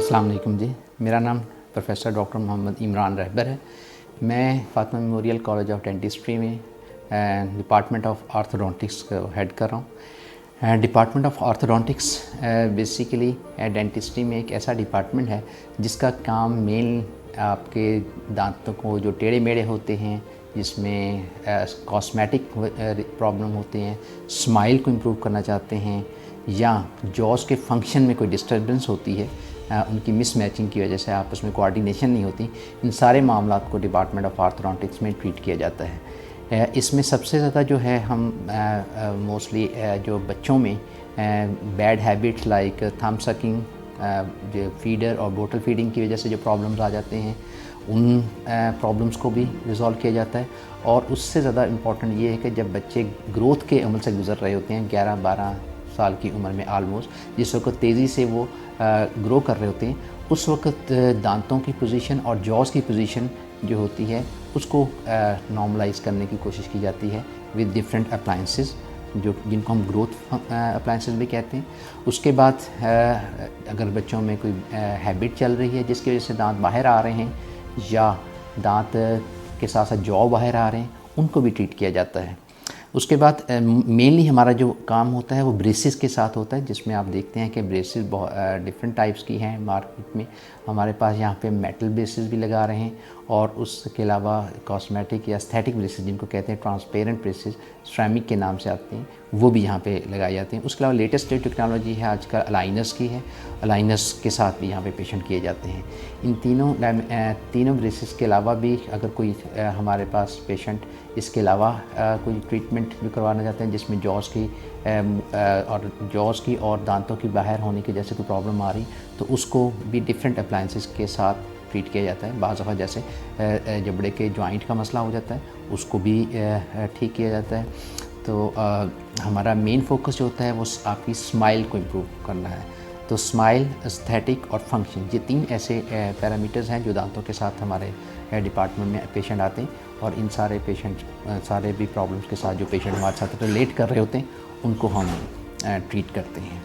अस्सलाम वालेकुम जी। मेरा नाम प्रोफेसर डॉक्टर मोहम्मद इमरान रहबर है। मैं Fatima memorial college of dentistry में डिपार्टमेंट ऑफ आर्थोडोंटिक्स को हेड कर रहा हूँ। डिपार्टमेंट ऑफ आर्थोडोंटिक्स बेसिकली डेंटिस्ट्री में एक ऐसा डिपार्टमेंट है जिसका काम मेन आपके दांतों को जो टेढ़े मेढ़े होते हैं, जिसमें कॉस्मेटिक प्रॉब्लम होते हैं, स्माइल को इम्प्रूव करना चाहते हैं या जॉस के फंक्शन में कोई डिस्टर्बेंस होती है, उनकी मिसमैचिंग की वजह से आपस में कोऑर्डिनेशन नहीं होती, इन सारे मामलात को डिपार्टमेंट ऑफ आर्थोडोंटिक्स में ट्रीट किया जाता है। इसमें सबसे ज़्यादा जो है हम मोस्टली जो बच्चों में bad habits like thumb sucking, जो फीडर और बोतल फीडिंग की वजह से जो प्रॉब्लम्स आ जाते हैं, उन प्रॉब्लम्स को भी रिज़ॉल्व किया जाता है। और उससे ज़्यादा इम्पॉर्टेंट ये है कि जब बच्चे ग्रोथ के अमल से गुज़र रहे होते हैं 11-12 साल की उम्र में ऑलमोस्ट, जिस वक्त तेज़ी से वो ग्रो कर रहे होते हैं, उस वक्त दांतों की पोजीशन और जॉस की पोजीशन जो होती है उसको नॉर्मलाइज करने की कोशिश की जाती है विद डिफरेंट अप्लाइंसेस, जिनको हम ग्रोथ अप्लाइंसेस भी कहते हैं। उसके बाद अगर बच्चों में कोई हैबिट चल रही है जिसकी वजह से दांत बाहर आ रहे हैं या दांत के साथ साथ जॉ बाहर आ रहे हैं, उनको भी ट्रीट किया जाता है। उसके बाद मेनली हमारा जो काम होता है वो ब्रेसेस के साथ होता है, जिसमें आप देखते हैं कि ब्रेसेस बहुत डिफरेंट टाइप्स की हैं मार्केट में। हमारे पास यहाँ पे मेटल ब्रेसेस भी लगा रहे हैं और उसके अलावा कॉस्मेटिक या एस्थेटिक ब्रेसेस, जिनको कहते हैं ट्रांसपेरेंट ब्रेसेस, सिरेमिक के नाम से आते हैं, वो भी यहाँ पे लगाए जाते हैं। उसके अलावा लेटेस्ट जो टेक्नोलॉजी है आजकल अलाइनर्स की है, अलाइनर्स के साथ भी यहाँ पे पेशेंट किए जाते हैं। इन तीनों ब्रेसेस के अलावा भी अगर कोई हमारे पास पेशेंट इसके अलावा कोई ट्रीटमेंट भी करवाना चाहते हैं जिसमें जॉस की और दांतों की बाहर होने की जैसे कोई प्रॉब्लम आ रही, तो उसको भी डिफरेंट अप्लाइंसेस के साथ ट्रीट किया जाता है। बाज़ दफ़ा जैसे जबड़े के जॉइंट का मसला हो जाता है, उसको भी ठीक किया जाता है। तो हमारा मेन फोकस जो होता है वो आपकी स्माइल को इम्प्रूव करना है। तो स्माइल, एस्थेटिक और फंक्शन, ये 3 ऐसे पैरामीटर्स हैं जो दांतों के साथ हमारे डिपार्टमेंट में पेशेंट आते हैं। और इन सारे पेशेंट सारे भी प्रॉब्लम्स के साथ जो पेशेंट हमारे साथ रिलेट कर रहे होते हैं, उनको हम ट्रीट करते हैं।